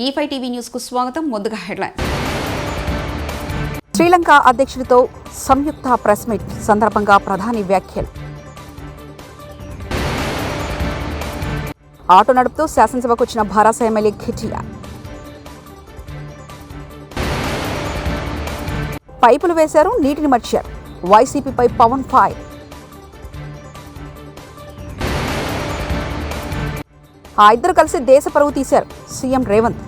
E5 TV news కు స్వాగతం. ముందుగా హెడ్లైన్. శ్రీలంక అధ్యక్షుడితో సంయుక్త ప్రెస్ మీట్ సందర్భంగా ప్రధాని వ్యాఖ్యలు. ఆటో నడుపుతూ శాసనసభకు వచ్చిన భారాస ఎమ్మెల్యే ఖిటియా. పైపులు వేశారు, నీటిని మర్చారు. వైసీపీపై పవన్ ఫైర్. ఆ ఇద్దరు కలిసి దేశ పరువు తీశారు సీఎం రేవంత్.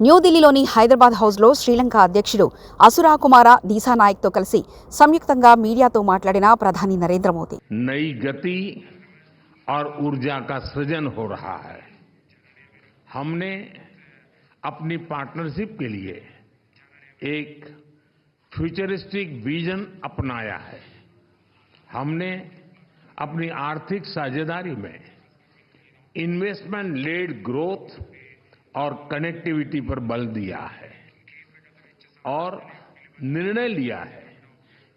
న్యూఢిల్లీలోని హైదరాబాద్ హౌస్లో శ్రీలంక అధ్యక్షుడు అసురా కుమార దీసానాయక్తో కలిసి సంయుక్తంగా మీడియాతో మాట్లాడిన ప్రధాని నరేంద్ర మోదీ. नई गति और ऊर्जा का सृजन हो रहा है. हमने अपनी पार्टनरशिप के लिए एक फ्यूचरिस्टिक विजन अपनाया है. हमने अपनी आर्थिक साझेदारी में इन्वेस्टमेंट लेड ग्रोथ और कनेक्टिविटी पर बल दिया है और निर्णय लिया है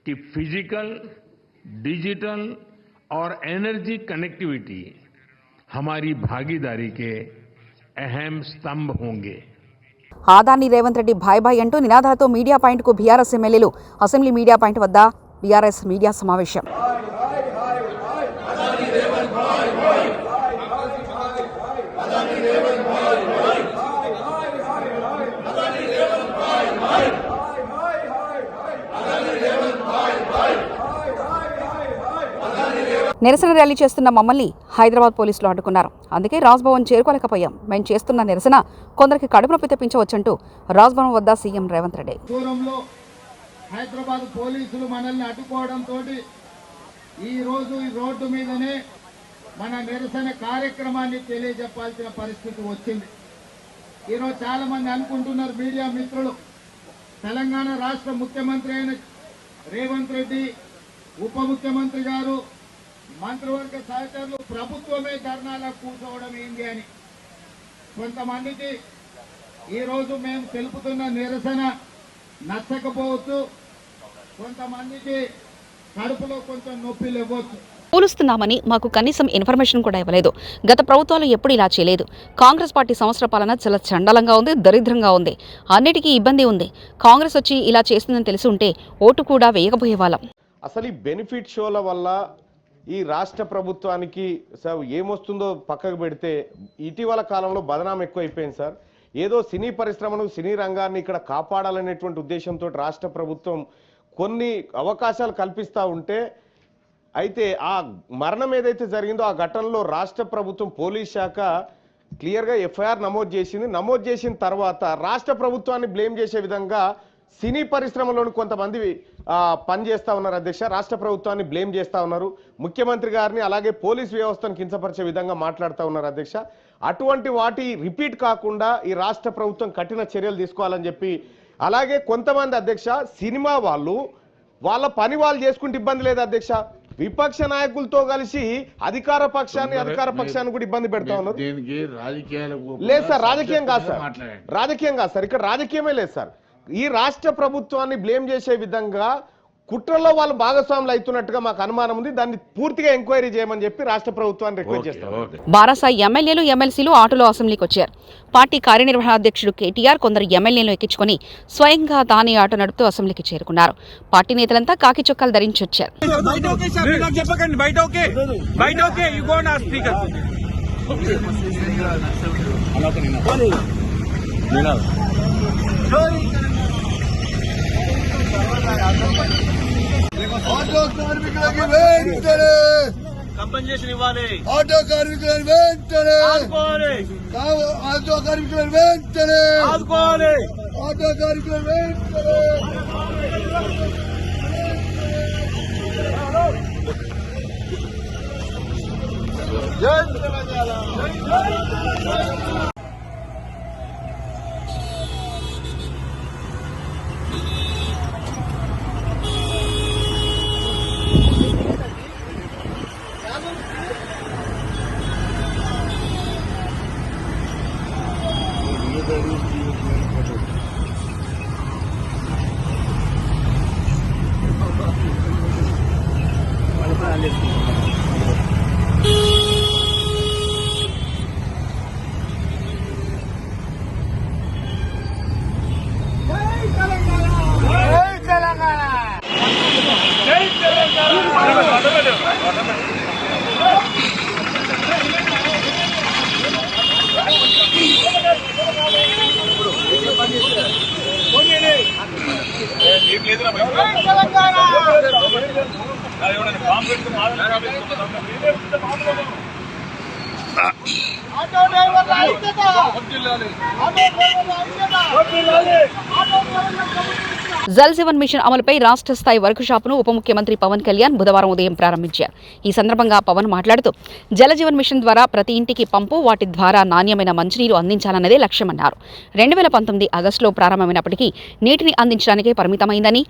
कि फिजिकल, डिजिटल और एनर्जी कनेक्टिविटी हमारी भागीदारी के अहम स्तंभ होंगे. ఆదాని రేవంత్ రెడ్డి భాయ్ భాయ్ అంటూ నినాదాలతో మీడియా పాయింట్ కు బీఆర్ఎస్ ఎమ్మెల్యేలు అసెంబ్లీ మీడియా పాయింట్ వద్ద బీఆర్ఎస్ మీడియా సమావేశం. నిరసన ర్యాలీ చేస్తున్న మమ్మల్ని హైదరాబాద్ పోలీసులు అడ్డుకున్నారు. అందుకే రాజ్భవన్ చేరుకోలేకపోయాం. మేము చేస్తున్న నిరసన కొందరికి కడుపు నొప్పి తెప్పించవచ్చంటూ రాజ్భవన్ వద్ద సీఎం రేవంత్ రెడ్డి. హైదరాబాద్ పోలీసులు మనల్ని అడ్డుకోవడంతో ఈ రోజు ఈ రోడ్డు మీదనే మన నిరసన కార్యక్రమాన్ని తెలియజెప్పాల్సిన పరిస్థితి వచ్చింది. ఈరోజు చాలా మంది అనుకుంటున్నారు మీడియా మిత్రులు, తెలంగాణ రాష్ట్ర ముఖ్యమంత్రి అయిన రేవంత్ రెడ్డి, ఉప ముఖ్యమంత్రి గారు, మంత్రివర్గ సహచరులు ప్రభుత్వమే ధర్నాలకు కూర్చోవడం ఏంటి అని. కొంతమందికి ఈరోజు మేము తెలుపుతున్న నిరసన నచ్చకపోవచ్చు, కొంతమందికి కడుపులో కొంచెం నొప్పిలు ఇవ్వచ్చు. కూలుస్తున్నామని మాకు కనీసం ఇన్ఫర్మేషన్ కూడా ఇవ్వలేదు. గత ప్రభుత్వాలు ఎప్పుడు ఇలా చేయలేదు. కాంగ్రెస్ పార్టీ సంవత్సర పాలన చాలా చండలంగా ఉంది, దరిద్రంగా ఉంది, అన్నిటికీ ఇబ్బంది ఉంది. కాంగ్రెస్ వచ్చి ఇలా చేస్తుందని తెలిసి ఉంటే ఓటు కూడా వేయకపోయేవాళ్ళం. అసలు ఈ బెనిఫిట్ షోల వల్ల ఈ రాష్ట్ర ప్రభుత్వానికి సార్ ఏమొస్తుందో పక్కకు పెడితే ఇటీవల కాలంలో బదనాం ఎక్కువైపోయింది సార్. ఏదో సినీ పరిశ్రమను, సినీ రంగాన్ని ఇక్కడ కాపాడాలనేటువంటి ఉద్దేశంతో రాష్ట్ర ప్రభుత్వం కొన్ని అవకాశాలు కల్పిస్తూ ఉంటే, అయితే ఆ మరణం ఏదైతే జరిగిందో ఆ ఘటనలో రాష్ట్ర ప్రభుత్వం పోలీస్ శాఖ క్లియర్గా ఎఫ్ఐఆర్ నమోదు చేసింది. నమోదు చేసిన తర్వాత రాష్ట్ర ప్రభుత్వాన్ని బ్లేమ్ చేసే విధంగా సినీ పరిశ్రమలోని కొంతమంది పనిచేస్తూ ఉన్నారు అధ్యక్ష. రాష్ట్ర ప్రభుత్వాన్ని బ్లేమ్ చేస్తూ ఉన్నారు, ముఖ్యమంత్రి గారిని అలాగే పోలీస్ వ్యవస్థను కించపరిచే విధంగా మాట్లాడుతూ ఉన్నారు అధ్యక్ష. అటువంటి వాటి రిపీట్ కాకుండా ఈ రాష్ట్ర ప్రభుత్వం కఠిన చర్యలు తీసుకోవాలని చెప్పి, అలాగే కొంతమంది అధ్యక్ష సినిమా వాళ్ళు వాళ్ళ పని వాళ్ళు చేసుకుంటే ఇబ్బంది లేదు అధ్యక్ష, విపక్ష నాయకులతో కలిసి అధికార పక్షాన్ని కూడా ఇబ్బంది పెడతా ఉన్నారు. లేదు సార్, రాజకీయం కాదు సార్, రాజకీయం కాదు సార్, ఇక్కడ రాజకీయమే లేదు సార్. ఈ రాష్ట్ర ప్రభుత్వాన్ని బ్లేమ్ చేసే విధంగా కుట్రలో వాళ్ళు భాగస్వాములు అవుతున్నట్టుగా మాకు అనుమానం ఉంది. దాన్ని పూర్తిగా ఎంక్వైరీ చేయమని చెప్పి రాష్ట్ర ప్రభుత్వాన్ని రిక్వెస్ట్ చేస్తాం. బారాస ఎమ్మెల్యేలు, ఎమ్మెల్సీలు ఆటోలో అసెంబ్లీకి వచ్చారు. పార్టీ కార్యనిర్వహణాధ్యక్షుడు కేటీఆర్ కొందరు ఎమ్మెల్యేలు ఎక్కించుకుని స్వయంగా తానే ఆటో నడుపుతూ అసెంబ్లీకి చేరుకున్నారు. పార్టీ నేతలంతా కాకి చొక్కాలు ధరించి వచ్చారు. ఆటో కార్మికులకి వెంటనే కంపెన్సేషన్ ఇవ్వాలి. ఆటో కార్మికులను వెంటనే ఆదుకోవాలి. ఆటో కార్మికులను వెంటనే ఆదుకోవాలి. ఆటో కార్మికులను వెంటనే జై తెలంగాణ. ఆటో డ్రైవర్ల ఐక్యత, ఆటో డ్రైవర్ల ఐక్యత. జల్ జీవన్ మిషన్ అమలుపై రాష్ట్ర స్థాయి వర్క్ షాపును ఉప ముఖ్యమంత్రి పవన్ కళ్యాణ్ బుధవారం ఉదయం ప్రారంభించారు. ఈ సందర్భంగా పవన్ మాట్లాడుతూ జల జీవన్ మిషన్ ద్వారా ప్రతి ఇంటికి పంపు, వాటి ద్వారా నాణ్యమైన మంచినీరు అందించాలన్నదే లక్ష్యమన్నారు. 2019 ఆగస్టులో ప్రారంభమైనప్పటికీ నీటిని అందించడానికే పరిమితమైందని,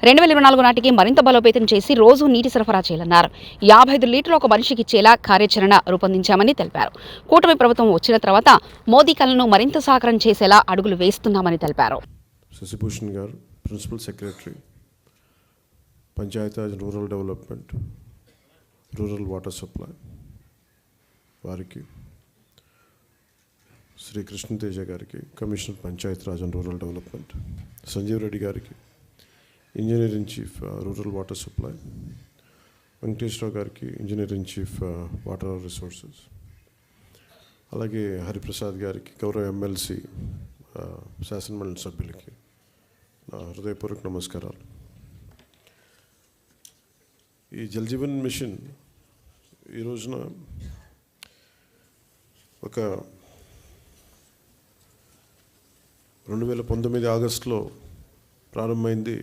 2024 నాటికి మరింత బలోపేతం చేసి రోజు నీటి సరఫరా చేయాలన్నారు. 55 లీటర్లు ఒక మనిషికి ఇచ్చేలా కార్యాచరణ రూపొందించామని తెలిపారు. కూటమి ప్రభుత్వం వచ్చిన తర్వాత మోదీ కలను మరింత సాకారం చేసేలా అడుగులు వేస్తున్నామని తెలిపారు. శశిభూషణ్ గారు, principal secretary, Panchayati Raj rural development, rural water supply వారికి, శ్రీ కృష్ణతేజ గారికి, commissioner Panchayati Raj and rural development, Sanjeev Reddy గారికి, engineer in chief rural water supply, Venkateswararao గారికి, engineer in chief water resources, అలాగే హరిప్రసాద్ గారికి, గౌరవ ఎమ్మెల్సీ శాసనమండలి సభ్యులకి నా హృదయపూర్వక నమస్కారాలు. ఈ జల్ జీవన్ మిషన్ ఈ రోజున ఒక 2019 ఆగస్టులో ప్రారంభమైంది.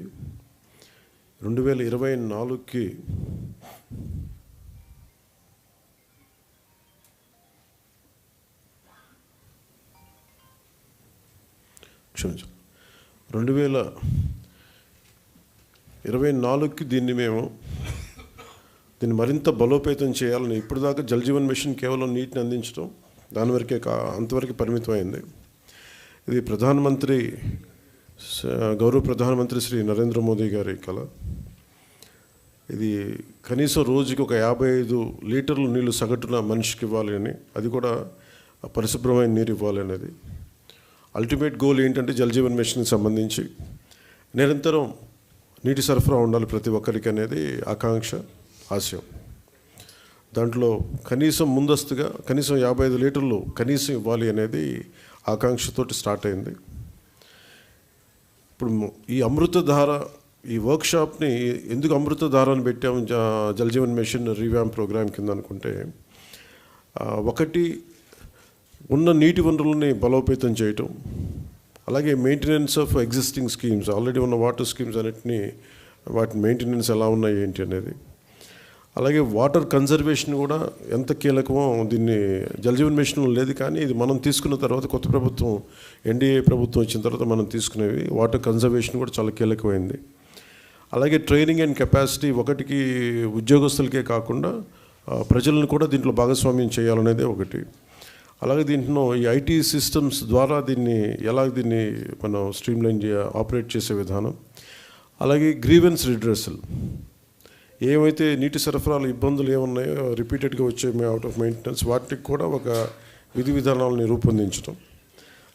2024కి క్షమించాలి 2024కి దీన్ని మరింత బలోపేతం చేయాలని. ఇప్పటిదాకా జల్ జీవన్ మిషన్ కేవలం నీటిని అందించడం దాని వరకే అంతవరకు పరిమితమైంది. ఇది గౌరవ ప్రధానమంత్రి శ్రీ నరేంద్ర మోదీ గారి కళ. ఇది కనీసం రోజుకి ఒక 55 లీటర్లు నీళ్లు సగటున మనిషికి ఇవ్వాలి అని, అది కూడా పరిశుభ్రమైన నీరు ఇవ్వాలి అనేది అల్టిమేట్ గోల్. ఏంటంటే జల్ జీవన్ మిషన్కి సంబంధించి నిరంతరం నీటి సరఫరా ఉండాలి ప్రతి ఒక్కరికి అనేది ఆకాంక్ష, ఆశయం. దాంట్లో కనీసం ముందస్తుగా కనీసం 55 లీటర్లు కనీసం ఇవ్వాలి అనేది ఆకాంక్షతోటి స్టార్ట్ అయింది. ఇప్పుడు ఈ అమృతధార ఈ వర్క్షాప్ని ఎందుకు అమృతధారని పెట్టాము Jal Jeevan mission revamp programme కింద అనుకుంటే, ఒకటి ఉన్న నీటి వనరులని బలోపేతం చేయటం, అలాగే maintenance of existing schemes, already ఉన్న వాటర్ స్కీమ్స్ అన్నిటినీ వాటి మెయింటెనెన్స్ ఎలా ఉన్నాయి ఏంటి అనేది, అలాగే వాటర్ కన్జర్వేషన్ కూడా ఎంత కీలకమో దీన్ని జల్ జీవన్ మిషన్లో లేదు. కానీ ఇది మనం తీసుకున్న తర్వాత, కొత్త ప్రభుత్వం ఎన్డీఏ ప్రభుత్వం వచ్చిన తర్వాత మనం తీసుకునేవి వాటర్ కన్జర్వేషన్ కూడా చాలా కీలకమైంది. అలాగే ట్రైనింగ్ అండ్ కెపాసిటీ, ఒకటికి ఉద్యోగస్తులకే కాకుండా ప్రజలను కూడా దీంట్లో భాగస్వామ్యం చేయాలనేదే ఒకటి. అలాగే దీంట్లో ఈ ఐటీ సిస్టమ్స్ ద్వారా దీన్ని మనం స్ట్రీమ్లైన్ ఆపరేట్ చేసే విధానం, అలాగే గ్రీవెన్స్ రిడ్రెసల్, ఏమైతే నీటి సరఫరాలు ఇబ్బందులు ఏమున్నాయో రిపీటెడ్గా వచ్చే అవుట్ ఆఫ్ మెయింటెనెన్స్, వాటికి కూడా ఒక విధి విధానాలని రూపొందించడం,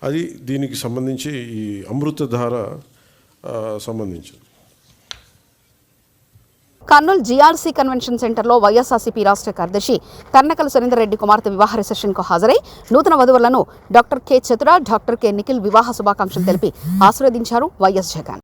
అది దీనికి సంబంధించి ఈ అమృతధార సంబంధించింది. కర్నూలు జీఆర్సీ కన్వెన్షన్ సెంటర్లో వైఎస్ఆర్సీపీ రాష్ట్ర కార్యదర్శి కర్నకల సురేందర్ రెడ్డి కుమార్తె వివాహ రిసెప్షన్కు హాజరై నూతన వధువులను doctor K Chatura, doctor K Nikhil వివాహ శుభాకాంక్షలు తెలిపి ఆశీర్వదించారు వైఎస్ జగన్.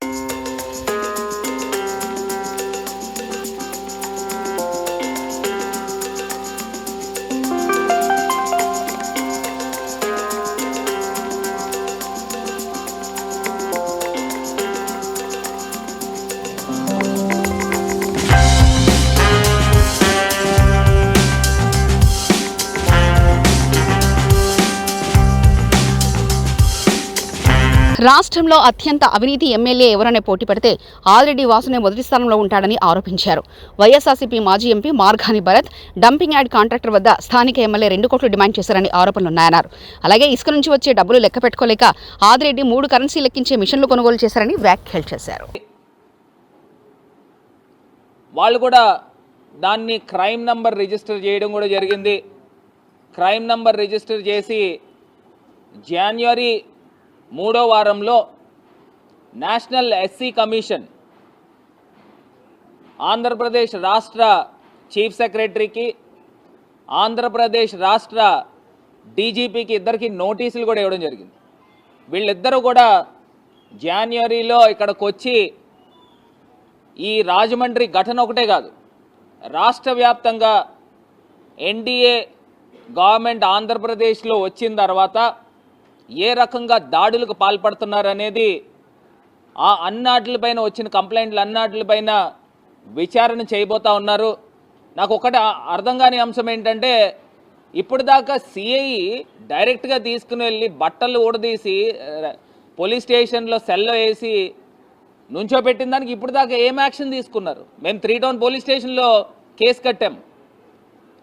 రాష్ట్రంలో అత్యంత అవినీతి ఎమ్మెల్యే ఎవరనే పోటీ పడితే ఆదిరెడ్డి వాసునే మొదటి స్థానంలో ఉంటాడని ఆరోపించారు. వైఎస్ఆర్సీపీ మాజీ MP Margani Bharat dumping yard contractor వద్ద స్థానిక ఎమ్మెల్యే 2 కోట్లు డిమాండ్ చేశారని ఆరోపణలున్నాయన్నారు. అలాగే ఇసుక నుంచి వచ్చే డబ్బులు లెక్క పెట్టుకోలేక ఆదిరెడ్డి 3 కరెన్సీ లెక్కించే మిషన్లు కొనుగోలు చేశారని వ్యాఖ్యలు చేశారు. వాళ్ళు కూడా దాన్ని క్రైమ్ నంబర్ రిజిస్టర్ చేయడం కూడా జరిగింది. క్రైమ్ నంబర్ రిజిస్టర్ చేసి జనవరి 3వ వారంలో నేషనల్ ఎస్సీ కమిషన్, ఆంధ్రప్రదేశ్ రాష్ట్ర చీఫ్ సెక్రటరీకి, ఆంధ్రప్రదేశ్ రాష్ట్ర డీజీపీకి ఇద్దరికి నోటీసులు కూడా ఇవ్వడం జరిగింది. వీళ్ళిద్దరూ కూడా జనవరిలో ఇక్కడికి వచ్చి ఈ రాజమండ్రి ఘటన ఒకటే కాదు, రాష్ట్ర వ్యాప్తంగా ఎన్డీఏ గవర్నమెంట్ ఆంధ్రప్రదేశ్లో వచ్చిన తర్వాత ఏ రకంగా దాడులకు పాల్పడుతున్నారనేది ఆ అన్నాటిపైన వచ్చిన కంప్లైంట్లు అన్నాటిపైన విచారణ చేయబోతా ఉన్నారు. నాకు ఒకటి అర్థం కాని అంశం ఏంటంటే, ఇప్పుడు దాకా సిఐ డైరెక్ట్గా తీసుకుని వెళ్ళి బట్టలు ఊడదీసి పోలీస్ స్టేషన్లో సెల్లో వేసి నుంచోబెట్టిన దానికి ఇప్పుడు దాకా ఏం యాక్షన్ తీసుకున్నారు? మేము 3 టౌన్ పోలీస్ స్టేషన్లో కేసు కట్టాం,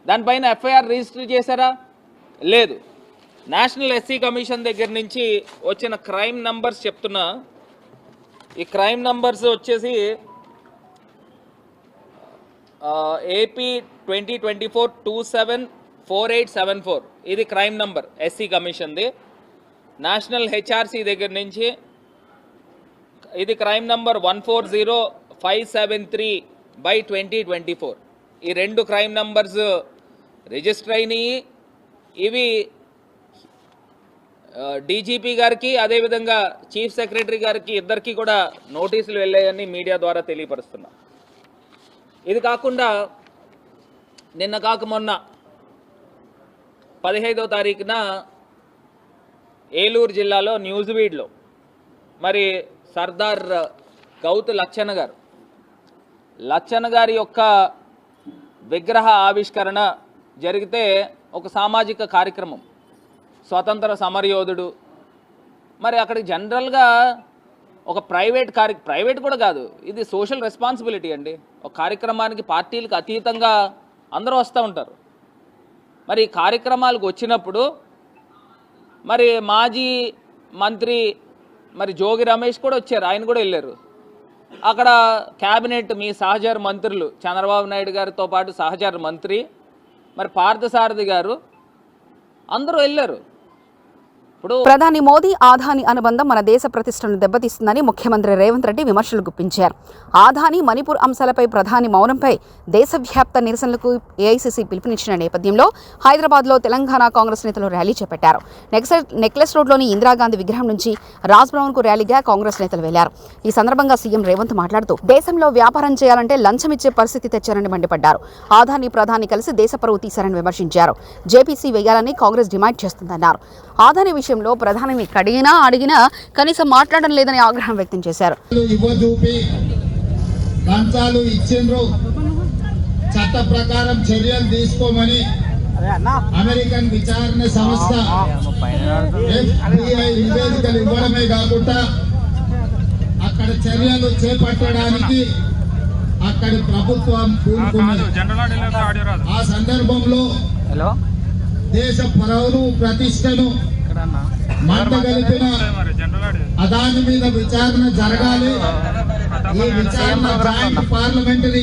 దానిపైన ఎఫ్ఐఆర్ రిజిస్టర్ చేశారా? లేదు. నేషనల్ ఎస్సీ కమిషన్ దగ్గర నుంచి వచ్చిన క్రైమ్ నంబర్స్ చెప్తున్నా. ఈ క్రైమ్ నంబర్స్ వచ్చేసి AP 2024-274874 ఇది క్రైమ్ నంబర్ ఎస్సీ కమిషన్ది. నేషనల్ హెచ్ఆర్సీ దగ్గర నుంచి ఇది క్రైమ్ నంబర్ 140573/2024. ఈ 2 క్రైమ్ నంబర్స్ రిజిస్టర్ అయినాయి. ఇవి డీజీపీ గారికి అదేవిధంగా చీఫ్ సెక్రటరీ గారికి ఇద్దరికి కూడా నోటీసులు వెళ్ళాయని మీడియా ద్వారా తెలియపరుస్తున్నా. ఇది కాకుండా నిన్న కాక మొన్న 15వ తారీఖున ఏలూరు జిల్లాలో న్యూజివీడ్లో మరి సర్దార్ గౌతు లచ్చన్న గారి యొక్క విగ్రహ ఆవిష్కరణ జరిగితే ఒక సామాజిక కార్యక్రమం, స్వతంత్ర సమరయోధుడు. మరి అక్కడికి జనరల్గా ఒక ప్రైవేట్ కూడా కాదు, ఇది సోషల్ రెస్పాన్సిబిలిటీ అండి. ఒక కార్యక్రమానికి పార్టీలకు అతీతంగా అందరూ వస్తూ ఉంటారు. మరి కార్యక్రమాలకు వచ్చినప్పుడు మరి మాజీ మంత్రి మరి జోగి రమేష్ కూడా వచ్చారు, ఆయన కూడా వెళ్ళారు. అక్కడ క్యాబినెట్ మీ సహచర మంత్రులు చంద్రబాబు నాయుడు గారితో పాటు సహచర మంత్రి మరి పార్థసారథి గారు అందరూ వెళ్ళారు. ప్రధాని మోదీ ఆదాని అనుబంధం మన దేశ ప్రతిష్టను దెబ్బతీస్తుందని ముఖ్యమంత్రి రేవంత్ రెడ్డి విమర్శలు గుప్పించారు. ఆదాని మణిపూర్ అంశాలపై ప్రధాని మౌనంపై దేశవ్యాప్త నిరసనలకు ఏఐసీసీ పిలుపునిచ్చిన నేపథ్యంలో హైదరాబాద్లో తెలంగాణ కాంగ్రెస్ నేతలు ర్యాలీ చేపట్టారు. నెక్లెస్ రోడ్లోని ఇందిరాగాంధీ విగ్రహం నుంచి రాజ్ భవన్కు ర్యాలీగా కాంగ్రెస్ నేతలు వెళ్లారు. ఈ సందర్భంగా సీఎం రేవంత్ మాట్లాడుతూ దేశంలో వ్యాపారం చేయాలంటే లంచమిచ్చే పరిస్థితి తెచ్చారని మండిపడ్డారు. ఆదాని ప్రధాని కలిసి దేశ పరువు తీశారని విమర్శించారు. జేపీసీ వేయాలని కాంగ్రెస్ డిమాండ్ చేస్తుందన్నారు. ఆదాని విషయంలో ప్రధాని అడిగినా కనీసం మాట్లాడడం లేదని ఆగ్రహం వ్యక్తం చేశారు. లంచాలు ఇచ్చిండ్రు, చట్ట ప్రకారం చర్యలు తీసుకోమని అమెరికన్ విచారణ సంస్థ FBI నివేదికలు ఇవ్వడమే కాకుండా అక్కడ చర్యలు చేపట్టడానికి అక్కడి ప్రభుత్వం కూరుకున్నది. ఆ సందర్భంలో దేశ పరువును ప్రతిష్టను మంటగలిపిన అదాని మీద విచారణ జరగాలి. ఈ విచారణ జాయింట్ పార్లమెంటరీ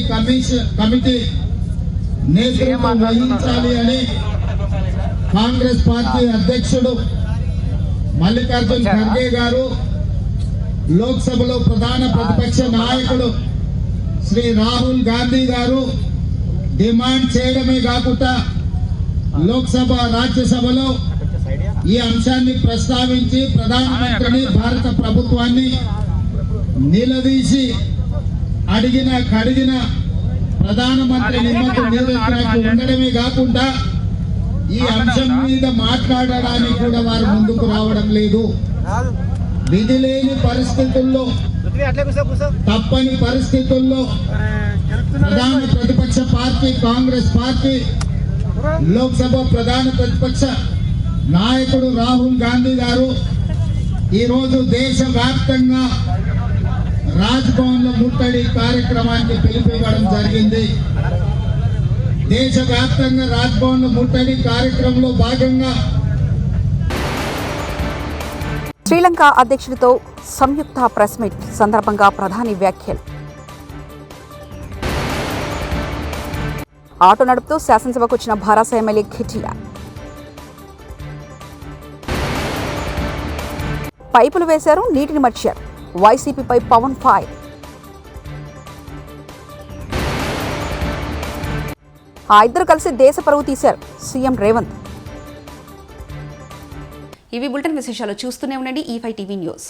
కమిటీ నేతృత్వం వహించాలి అని కాంగ్రెస్ పార్టీ అధ్యక్షుడు మల్లికార్జున్ ఖర్గే గారు, లోక్సభలో ప్రధాన ప్రతిపక్ష నాయకుడు శ్రీ రాహుల్ గాంధీ గారు డిమాండ్ చేయడమే కాకుండా లోక్సభ రాజ్యసభలో ఈ అంశాన్ని ప్రస్తావించి ప్రధానమంత్రిని భారత ప్రభుత్వాన్ని నిలదీసి కడిగిన ప్రధానమంత్రి నిమ్మకు నీరెత్తినట్టు ఉండడమే కాకుండా ఈ అంశం మీద మాట్లాడడానికి కూడా వారు ముందుకు రావడం లేదు. విధి లేని పరిస్థితుల్లో, తప్పని పరిస్థితుల్లో ప్రధాన ప్రతిపక్ష పార్టీ కాంగ్రెస్ పార్టీ లోక్సభ ప్రధాన ప్రతిపక్ష నాయకుడు రాహుల్ గాంధీ గారు ఈరోజు దేశవ్యాప్తంగా రాజ్భవన్లో ముట్టడి కార్యక్రమానికి పిలుపునివ్వడం జరిగింది. దేశవ్యాప్తంగా రాజ్భవన్లో ముట్టడి కార్యక్రమంలో భాగంగా శ్రీలంక అధ్యక్షుడితో సంయుక్త ప్రెస్ మీట్ సందర్భంగా ప్రధాని వ్యాఖ్యలు. ఆటో నడుపుతూ శాసనసభకు వచ్చిన భారాస ఎమ్మెల్యే ఖిటియా. పైపులు వేశారు, నీటిని మర్చారు. వైసీపీపై పవన్ ఫైర్. ఆ ఇద్దరు కలిసి దేశ పరువు తీశారు సీఎం రేవంత్. ఇవి బులెటిన్ విశేషాలు. చూస్తూనే ఉండండి E5 టీవీ న్యూస్.